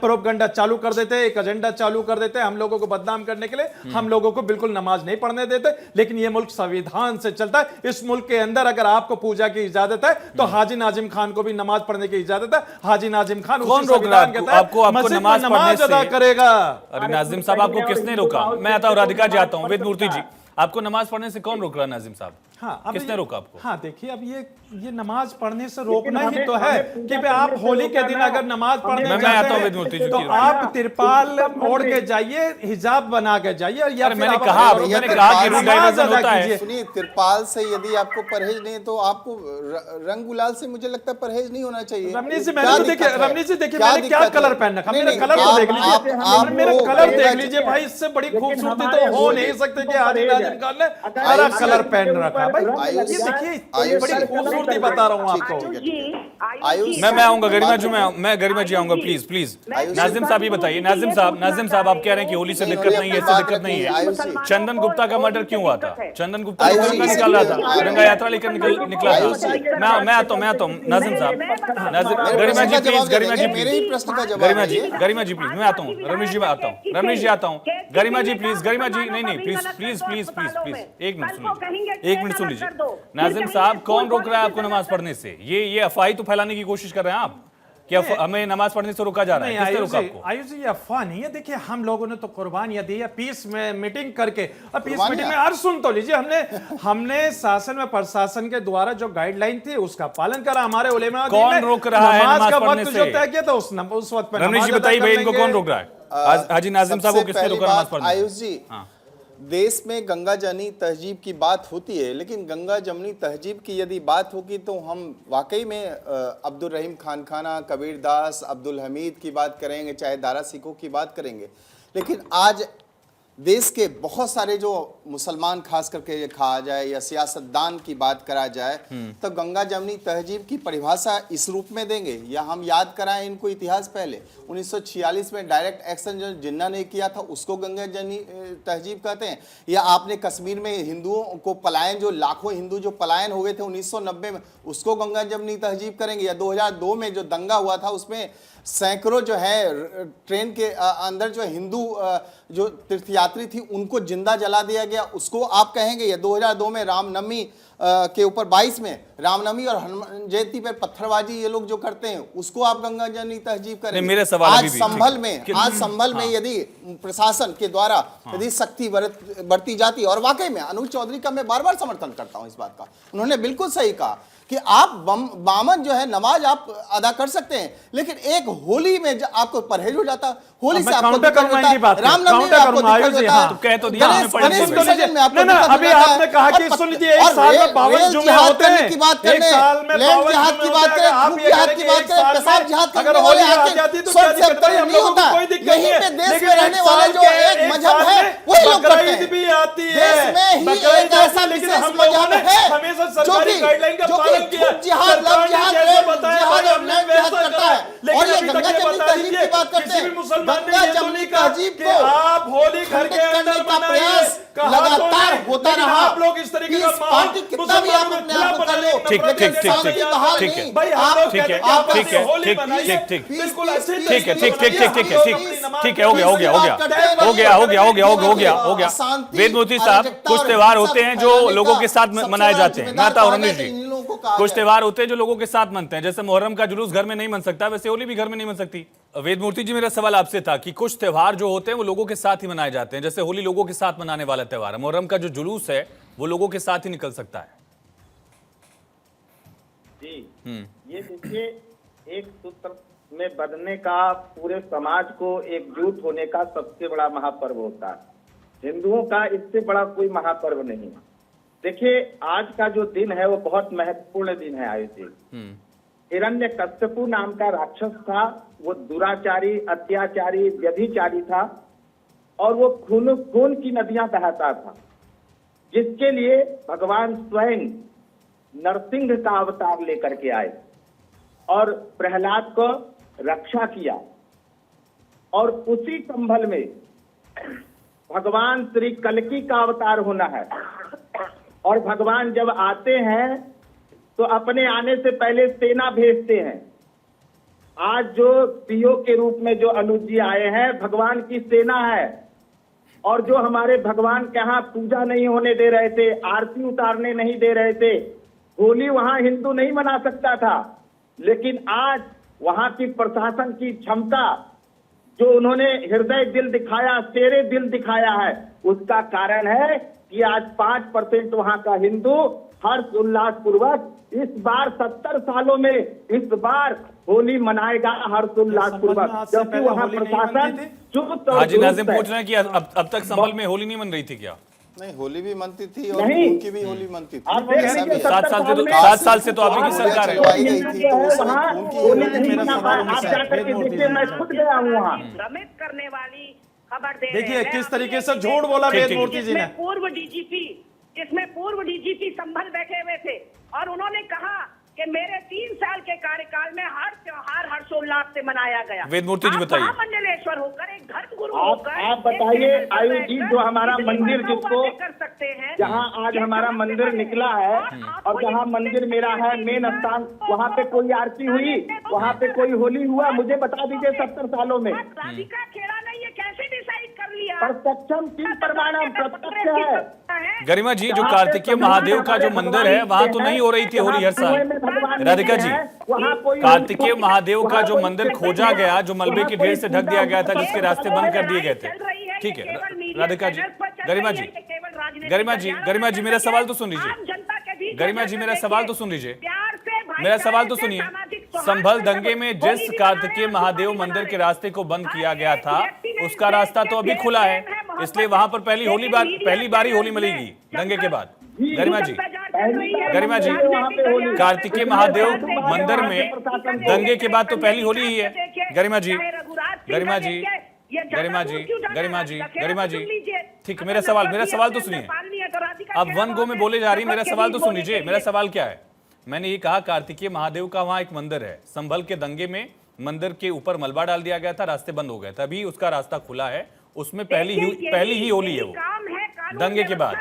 H: प्रोपगंडा चालू कर देते, एक एजेंडा चालू कर देते, हम लोगों को बदनाम करने के लिए, हम लोगों को बिल्कुल नमाज नहीं पढ़ने देते। लेकिन यह मुल्क संविधान से चलता है। इस मुल्क के अंदर अगर आपको पूजा की इजाजत है तो हाजी नाजिम खान को भी नमाज पढ़ने की इजाजत है। हाजी नाजिम खान
C: कौन रोक रहा है आपको नमाज पढ़ने से?
H: अदा करेगा।
C: अरे नाजिम साहब, आपको किसने रोका? मैं आता हूं, राधिका जी आता हूं। वेद मूर्ति जी, आपको नमाज पढ़ने से कौन रोक रहा है? नाजिम साहब,
H: हाँ,
C: किसने रोका आपको?
H: हाँ देखिए, अब ये नमाज पढ़ने से रोकना ही तो है कि भाई आप होली के दिन अगर नमाज पढ़ने जाते हैं तो आप तिरपाल ओढ़ के जाइए, हिजाब बना के जाइए। या
C: मैंने कहा कि रूल डाइवर्जन होता है।
E: सुनिए, तिरपाल से यदि आपको परहेज नहीं तो आपको रंग गुलाल से मुझे लगता है परहेज नहीं होना चाहिए।
H: रमनीश जी देखिए मैंने क्या कलर पहन रखा, मेरा कलर तो देख लीजिए, मेरा कलर देख लीजिए भाई, इससे बड़ी खूबसूरती तो हो नहीं सकती कि हाजी नाजिम खान ने हरा कलर पहन रखा। भाई ये देखिए बड़ी खूबसूरती बता रहा हूँ आपको।
C: मैं आऊंगा गरिमा जी, मैं गरिमा जी आऊंगा, प्लीज नाजिम साहब ही बताइए। नाजिम साहब आप कह रहे हैं कि होली से दिक्कत नहीं है, इससे दिक्कत नहीं है। चंदन गुप्ता का मर्डर क्यों हुआ था? चंदन गुप्ता को गंगा निकाल रहा था, गंगा यात्रा लेकर निकला था। मैं आता हूँ नाजिम साहब, गरिमा जी प्लीज, गरिमा जी प्लीज, मैं आता हूँ। रमेश जी आता हूँ, गरिमा जी प्लीज, गरिमा जी नहीं प्लीज एक मिनट सुन लीजिए। नाजिम साहब, कौन रोक रहा है आपको नमाज पढ़ने से? ये अफवाही तो फैलाने की कोशिश कर रहे हैं आप कि हमें नमाज पढ़ने से रोका जा रहा है। किसने रोका आपको?
H: आयुष जी, ये अफवाह नहीं है। देखिए हम लोगों ने तो कुर्बानियां दी है पीस में मीटिंग करके, और पीस मीटिंग में और सुन तो लीजिए, हमने शासन में प्रशासन के द्वारा जो गाइडलाइन थी उसका पालन करा। हमारे उलेमा
C: कौन रोक रहा है नमाज पढ़ने से?
H: जो तय किया था उस वक्त पे
C: रमेश जी बताइए भाई, इनको कौन रोक रहा है? हाजी नाजिम साहब को किसने रोका नमाज पढ़ने?
E: आयुष जी, देश में गंगा जमनी तहजीब की बात होती है, लेकिन गंगा जमनी तहजीब की यदि बात होगी तो हम वाकई में अब्दुल रहीम खान खाना, कबीर दास, अब्दुल हमीद की बात करेंगे, चाहे दारा सिखों की बात करेंगे। लेकिन आज देश के बहुत सारे जो मुसलमान खास करके कहा जाए या सियासतदान की बात करा जाए तो गंगा जमनी तहजीब की परिभाषा इस रूप में देंगे, या हम याद कराएं इनको इतिहास। पहले 1946 में डायरेक्ट एक्शन जो जिन्ना ने किया था उसको गंगा जमनी तहजीब कहते हैं, या आपने कश्मीर में हिंदुओं को पलायन, जो लाखों हिंदू जो पलायन हो गए थे 1990 में, उसको गंगा जमनी तहजीब करेंगे, या 2002 में जो दंगा हुआ था उसमें सैकड़ों जो है ट्रेन के अंदर जो हिंदू जो तीर्थयात्री थी उनको जिंदा जला दिया गया, उसको आप कहेंगे? या 2002 में रामनवमी के ऊपर 22 में रामनवमी और हनुमान जयंती पर पत्थरबाजी ये लोग जो करते हैं उसको आप गंगा जमनी तहजीब करेंगे?
C: मेरे सवाल
E: आज संभल में यदि प्रशासन के द्वारा यदि सख्ती बरती जाती, और वाकई में अनुज चौधरी का मैं बार बार समर्थन करता हूं इस बात का, उन्होंने बिल्कुल सही कहा कि आप बामन जो है नमाज आप अदा कर सकते हैं, लेकिन एक होली में आपको परहेज हो जाता, होली से आपको दिक्कत होता है, रामनवमी में आपको दिक्कत होता है,
C: तो कह तो दिया हमने पढ़
E: गणेश
C: लिया।
E: विसर्जन में आपको दिक्कत
H: अभी
E: होता है।
H: आपने कहा कि सुन लीजिए, एक साल में 52 जुमे होते हैं,
E: की बात
H: एक साल में
E: लैंड
H: 52
E: जिहाद की
H: जुमे
E: बात
H: होते
E: करें,
H: हैं। आप
E: खूब
H: ये
E: जिहाद
H: करें
E: की
H: कि
E: बात
H: एक
E: करें,
H: साल
E: पेशाब
H: में
E: जिहाद
H: अगर
E: करने
H: होली
E: वाले
H: आ
E: आके
H: जाती तो
E: सब
H: क्या दिक्कत है? हम
E: नहीं
H: लोगों
E: होता
H: को कोई दिक्कत नहीं
E: यहीं
H: है।
E: पे देश
H: लेकिन
E: में
H: एक
E: रहने वाले
H: साल
E: जो
H: के
E: एक
H: एक
E: मजहब
H: साल
E: है
H: में
E: वही लोग करते
H: बकरीद
E: हैं।
H: भी आती है,
E: देश में ही
H: बकरीद
E: एक ऐसा
H: लेकिन
E: विशेष
H: हम लोगों
E: मजहब
H: ने
E: है
H: हमेशा
E: जो
H: सरकारी
E: कि
H: गाइडलाइन का पालन किया।
E: खुद जिहाद,
H: सरकार
E: लव
H: ने
E: जिहाद,
H: जैसे
E: लैंड
H: बताया
E: जिहाद
H: भाई
E: और
H: हमने
E: लैंड जिहाद
H: वैसा
E: करता
H: करा।
E: है।
H: लेकिन
E: और ये
H: अभी तक
E: गंगा
H: ये
E: जमुनी
H: बता
E: तहजीब
H: दीजिए,
E: की बात करते
H: किसी भी
E: हैं,
H: मुसलमान ने
E: गंगा
H: ये तो
E: जमुनी
H: नहीं कहा
E: तहजीब
H: कि
E: को
H: आप होली घर के
E: खंडित
H: अंदर
E: करने का
H: मनाइए,
E: प्रयास
H: कहा तो
E: लगातार
H: नहीं,
E: होता
H: लेकिन
E: रहा।
H: आप लोग इस तरीके का
E: पीस
H: माहौल
E: पार्टी कितना भी आप अपने आप को कर लो,
C: ठीक,
E: लेकिन
C: ठीक, ठीक,
E: शांति
C: ठीक,
E: बहाल
C: ठीक
E: नहीं।
C: है।
H: भाई हम
E: आप
H: लोग
C: ठीक है,
H: कहते हैं कि आप
C: ठीक है,
H: होली
C: ठीक,
H: बनाइए,
C: ठीक, ठीक,
H: बिल्कुल अच्छे
C: ठीक है,
H: तरीके से
C: ठीक, ठीक, ठीक, ठीक,
H: बनाइए,
C: ठीक,
H: आप
C: ठीक है, हो गया, हो गया, हो गया, हो गया, हो गया, हो गया, हो गया, हो गया, हो गया।
E: अशांति,
C: वेदमूर्ति साहब,
E: अराजकता
C: कुछ
E: और
C: त्योहार
E: हिंसा
C: होते हैं जो
E: फैलाने
C: लोगों
E: का
C: के साथ
E: सबसे
C: मनाए
E: बड़ा
C: जाते हैं।
E: जिम्मेदार
C: मेहता
E: कहा
C: रमेश
E: जाए,
C: जी,
E: इन लोगों को कहा
C: कुछ
E: जाए।
C: त्योहार होते हैं जो लोगों के साथ मनते हैं, जैसे मुहर्रम का जुलूस घर में नहीं मन सकता, वैसे होली भी घर में नहीं मन सकती। वेदमूर्ति जी, मेरा सवाल आपसे था कि कुछ त्योहार जो होते हैं वो लोगों के साथ ही मनाए जाते हैं, जैसे होली लोगों के साथ मनाने वाला त्योहार है, मुहर्रम का जो जुलूस है वो लोगों के साथ ही निकल सकता है।
J: जी, ये देखिए, एक सूत्र में बंधने का, पूरे समाज को एकजुट होने का सबसे बड़ा महापर्व होता है। हिंदुओं का इससे बड़ा कोई महापर्व नहीं है। देखिए, आज का जो दिन है वो बहुत महत्वपूर्ण दिन है आयुष जी। हिरण्यकश्यपु नाम का राक्षस था, वो दुराचारी, अत्याचारी, व्यभिचारी था और वो खून की नदियां बहाता था, जिसके लिए भगवान स्वयं नरसिंह का अवतार लेकर के आए और प्रहलाद को रक्षा किया। और उसी संभल में भगवान श्री कल्कि का अवतार होना है। और भगवान जब आते हैं तो अपने आने से पहले सेना भेजते हैं। आज जो सीओ के रूप में जो अनुज जी आए हैं, भगवान की सेना है। और जो हमारे भगवान के यहाँ पूजा नहीं होने दे रहे थे, आरती उतारने नहीं दे रहे थे, होली वहां हिंदू नहीं मना सकता था, लेकिन आज वहां की प्रशासन की क्षमता, जो उन्होंने हृदय दिल दिखाया, शेरे दिल दिखाया है, उसका कारण है कि आज 5% वहां का हिंदू हर्ष उल्लास पूर्वक इस बार 70 सालों में इस बार होली मनाएगा हर्ष उल्लास पूर्वक, क्योंकि वहां प्रशासन चुस्त और
C: हाजी नाजिम
J: दुरुस्त है।
C: पूछ रहे हैं कि अब तक संभल में होली नहीं मन रही थी क्या?
E: नहीं, होली भी मनती थी और
J: नहीं।
E: उनकी भी होली मनती थी।
J: आप देख
E: ऐसा
J: लीजिए,
E: भी है।
C: 7 साल से तो
J: में
C: 7 साल से तो आप ही की सरकार है।
E: चलवाई गई थी, तो उस
J: वहाँ
E: समय उनकी
J: होली
E: होली
J: नहीं
E: मेरा
J: मना
E: सवाल
J: पाए। आप जाकर के देखिए, मैं खुद गया हूँ वहाँ।
F: भ्रमित करने वाली खबर दे
H: देखिए,
F: रहे हैं।
H: किस
F: मैं
H: तरीके
F: अपने
H: से झूठ बोला
C: ठीक, ठीक,
H: वेदमूर्ति जी ने।
F: जिसमें पूर्व डीजीपी संभल बैठे हुए थे और उन्होंने कहा कि मेरे 3 साल के कार्यकाल में हर त्योहार हर्षोल्लास से मनाया गया।
C: वेदमूर्ति जी
F: आप
C: बताइए।
F: महामंडलेश्वर होकर, एक धर्म गुरु
J: आप
F: होकर,
J: बताइए,
F: एक टेबल पर
J: आयुष जी,
F: बैठकर
J: जो हमारा
F: इतनी
J: मंदिर
F: भरपूर
J: जिसको
F: बातें कर सकते हैं,
J: जहाँ आज
F: ये
J: हमारा
F: कहाँ से
J: मंदिर
F: बने?
J: निकला है
F: आपको
J: और जहाँ
F: ये
J: मंदिर मेरा है मेन स्थान, वहाँ पे कोई आरती हुई, वहाँ पे कोई होली हुआ, मुझे बता दीजिए 70 सालों में।
F: राधिका खेड़ा ने ये कैसे डिसाइड कर लिया?
J: प्रत्यक्षम किन प्रमाणम प्रत्यक्ष है।
C: गरिमा जी, जो कार्तिकेय महादेव का जो मंदिर है वहां तो नहीं हो रही थी होली हर साल। राधिका जी, कार्तिकेय महादेव का जो मंदिर खोजा गया, जो मलबे के ढेर से ढक दिया गया था, जिसके रास्ते बंद कर दिए गए थे, ठीक है राधिका जी, गरिमा जी, गरिमा जी मेरा सवाल तो सुन लीजिए। गरिमा जी मेरा सवाल तो सुन लीजिए, मेरा सवाल तो सुनिए। संभल दंगे में जिस कार्तिकेय महादेव मंदिर के रास्ते को बंद किया गया था, उसका रास्ता तो अभी खुला है, इसलिए वहां पर पहली बारी होली मिलेगी दंगे के बाद। गरिमा जी, गरिमा जी, कार्तिकेय महादेव मंदिर में दंगे के बाद तो पहली होली ही है। गरिमा जी, गरिमा जी, गरिमा जी, गरिमा जी, गरिमा जी, ठीक, मेरा सवाल तो सुनिए। अब वन गो में बोले जा रही, मेरा सवाल तो सुन लीजिए। मेरा सवाल क्या है? मैंने ये कहा कार्तिकेय महादेव का वहां एक मंदिर है, संभल के दंगे में मंदिर के ऊपर मलबा डाल दिया गया था, रास्ते बंद हो गए थे, अभी उसका रास्ता खुला है, उसमें पहली ही होली है वो दंगे के बाद।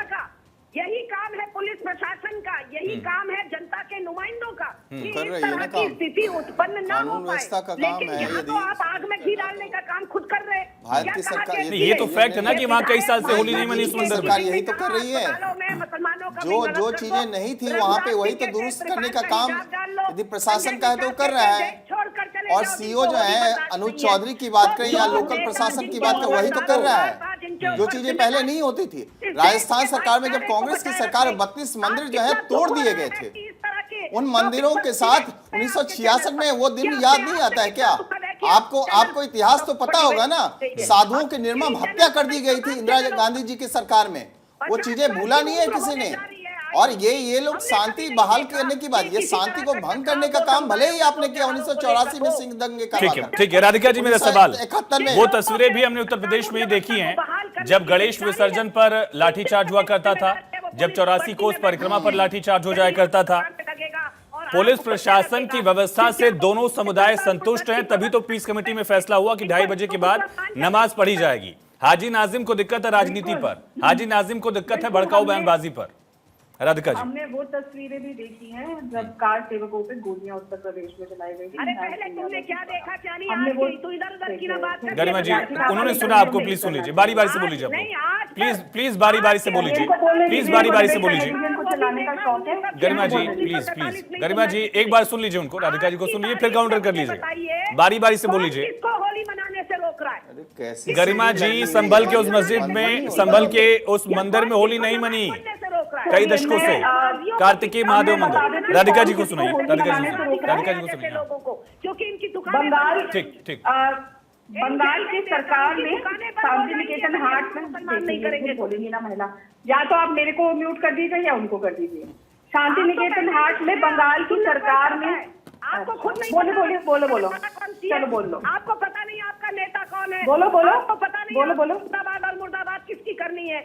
F: यही काम है पुलिस प्रशासन का, यही काम है जनता के नुमाइंदों का, कि
E: कर
F: इस
E: रही है
F: तरह
E: ना
F: की
E: काम।
F: स्थिति उत्पन्न न हो
E: कानून व्यवस्था का
F: पाए।
E: काम
F: लेकिन
E: है,
F: यहाँ
E: यदि
F: तो आप आग में घी डालने का काम खुद कर रहे हैं।
E: भारत
F: क्या
E: की
F: कहा
E: सरकार-
F: कि
C: नहीं, ये तो फैक्ट है ना कि वहां कई साल से होली नहीं मनी इस मंदिर
E: सरकार
C: में।
E: यही तो कर रही है।
F: मुसलमानों का
E: जो चीजें नहीं थी वहां पे वही तो दुरुस्त करने का काम यदि प्रशासन का है तो वो कर रहा है। और सीओ जो है अनुज चौधरी की बात करें या लोकल प्रशासन की बात करें, वही तो कर रहा है, जो चीजें पहले नहीं होती थी। राजस्थान सरकार में जब कांग्रेस की सरकार 32 मंदिर जो है तोड़ दिए गए थे, उन मंदिरों के साथ 1966 में वो दिन याद नहीं आता है क्या? आपको इतिहास तो पता होगा ना, साधुओं की निर्मम हत्या कर दी गई थी इंदिरा गांधी जी की सरकार में, वो चीजें भूला नहीं है किसी ने। और ये लोग शांति बहाल करने की बात, ये शांति को भंग करने का काम भले ही आपने किया 1984 में सिंह दंगे का।
C: ठीक है राधिका जी, मेरा सवाल,
E: 71 में
C: वो तस्वीरें भी हमने उत्तर प्रदेश में ही देखी हैं, जब गणेश विसर्जन पर लाठीचार्ज हुआ करता था, जब 84 कोस परिक्रमा पर लाठीचार्ज हो जाया करता था। पुलिस प्रशासन की व्यवस्था से दोनों समुदाय संतुष्ट हैं, तभी तो पीस कमेटी में फैसला हुआ कि 2:30 बजे के बाद नमाज पढ़ी जाएगी। हाजी नाजिम को दिक्कत है राजनीति पर, हाजी नाजिम को दिक्कत है भड़काऊ बयानबाजी पर। राधिका जी,
G: हमने वो तस्वीरें भी देखी हैं जब कार सेवकों पे गोलियां उत्तर प्रदेश में चलाई गई थी।
F: अरे पहले तुमने क्या देखा क्या नहीं?
G: हमने
F: आज
G: वो
F: की तो इधर उधर की ना बात करती है।
C: गरिमा जी उन्होंने सुना, आपको प्लीज सुन लीजिए, बारी बारी से बोल लीजिए, प्लीज बारी बारी से बोल लीजिए, प्लीज बारी बारी से बोल लीजिए।
G: चलाने का शौक है।
C: गरिमा जी प्लीज गरिमा जी एक बार सुन लीजिए उनको, राधिका जी को सुन लीजिए, फिर काउंटर कर लीजिए, बारी बारी से बोल लीजिए।
F: किसको होली मनाने से रोक रहा है?
E: अरे कैसी
C: गरिमा जी, संभल के उस मस्जिद में, संभल के उस मंदिर में होली नहीं मनी कई दशकों से, कार्तिकेय महादेव मंदिर। राधिका जी को सुनाइए, राधिका जी को सुनाइए।
F: लोगों को क्योंकि इनकी दुकान
G: बंगाल
C: ठीक
G: बंगाल की सरकार ने शांति निकेतन हाट में मुसलमान नहीं करेंगे, बोलेंगी ना महिला, या तो आप मेरे को म्यूट कर दीजिए या उनको कर दीजिए। शांति निकेतन हाट में बंगाल की सरकार ने,
F: आपको खुद नहीं
G: बोलो चलो बोल लो।
F: आपको पता नहीं आपका नेता कौन है?
G: बोलो
F: आपको पता नहीं
G: बोलो
F: मुर्दाबाद और मुर्दाबाद किसकी करनी है?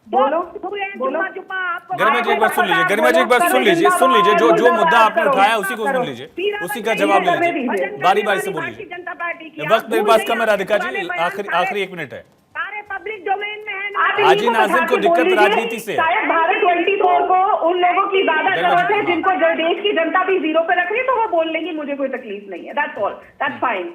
G: बोलो
C: गरिमा जी एक बार सुन लीजिए, गरिमा जी एक बार सुन लीजिए, जो मुद्दा आपने उठाया उसी को सुन लीजिए, उसी का जवाब ले लीजिए, बारी बारी से बोल लीजिए। वक्त मेरे पास कम है राधिका जी, आखिरी 1 मिनट है।
F: सारे पब्लिक डोमेन में है ना।
C: हाजी नाजिम को दिक्कत राजनीति से,
G: शायद भारत 24 को उन लोगों की ज्यादा जरूरत है जिनको देश की जनता भी 0 पे रख रही है, तो वो बोल लेंगे मुझे कोई तकलीफ नहीं है, दैट्स ऑल, दैट्स फाइन।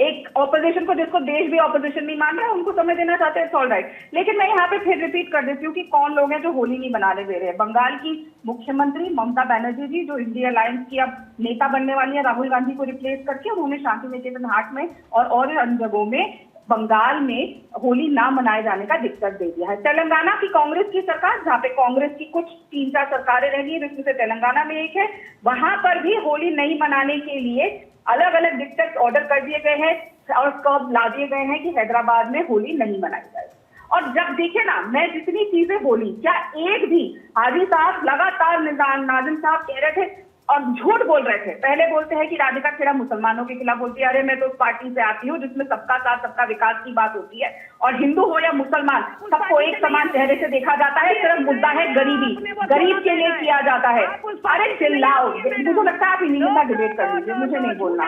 G: एक ऑपोजिशन को, जिसको देश भी ऑपोजिशन नहीं मान रहा, उनको समझ देना चाहते हैं, ऑल राइट। लेकिन मैं यहाँ पे फिर रिपीट कर देती हूँ कि कौन लोग हैं जो होली नहीं मनाने दे रहे हैं। बंगाल की मुख्यमंत्री ममता बनर्जी जी, जो इंडिया अलायंस की अब नेता बनने वाली है राहुल गांधी को रिप्लेस करके, उन्होंने शांति निकेतन हाट में और अन्य जगहों में बंगाल में होली ना मनाए जाने का दिक्कत दे दिया है। तेलंगाना की कांग्रेस की सरकार, जहाँ पे कांग्रेस की कुछ 3-4 सरकारें रही है, जिसमें से तेलंगाना में एक है, वहां पर भी होली नहीं मनाने के लिए अलग अलग डिक्टेट ऑर्डर कर दिए गए हैं और कब ला दिए गए हैं कि हैदराबाद में होली नहीं मनाई जाए। और जब देखे ना, मैं जितनी चीजें बोली, क्या एक भी हाजी साहब लगातार नाजिम साहब कह रहे थे और झूठ बोल रहे थे। पहले बोलते हैं कि राधिका खेड़ा मुसलमानों के खिलाफ बोलती है, अरे मैं तो उस पार्टी से आती हूँ जिसमें सबका साथ सबका विकास की बात होती है, और हिंदू हो या मुसलमान सबको एक समान चेहरे से देखा जाता है। सिर्फ मुद्दा है गरीबी, गरीब के लिए किया जाता है। अरे चिल्लाओ, मुझे लगता है आप इन्हीं का डिबेट कर लीजिए, मुझे नहीं बोलना।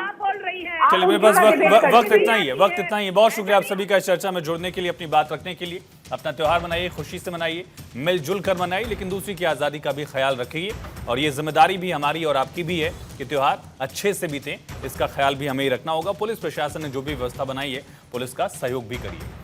C: चलिए मेरे पास वक्त इतना ही है, बहुत शुक्रिया आप सभी का इस चर्चा में जुड़ने के लिए, अपनी बात रखने के लिए। अपना त्योहार मनाइए, खुशी से मनाइए, मिलजुल कर मनाइए, लेकिन दूसरी की आज़ादी का भी ख्याल रखिए। और ये जिम्मेदारी भी हमारी और आपकी भी है कि त्योहार अच्छे से बीतें, इसका ख्याल भी हमें ही रखना होगा। पुलिस प्रशासन ने जो भी व्यवस्था बनाई है, पुलिस का सहयोग भी करिए।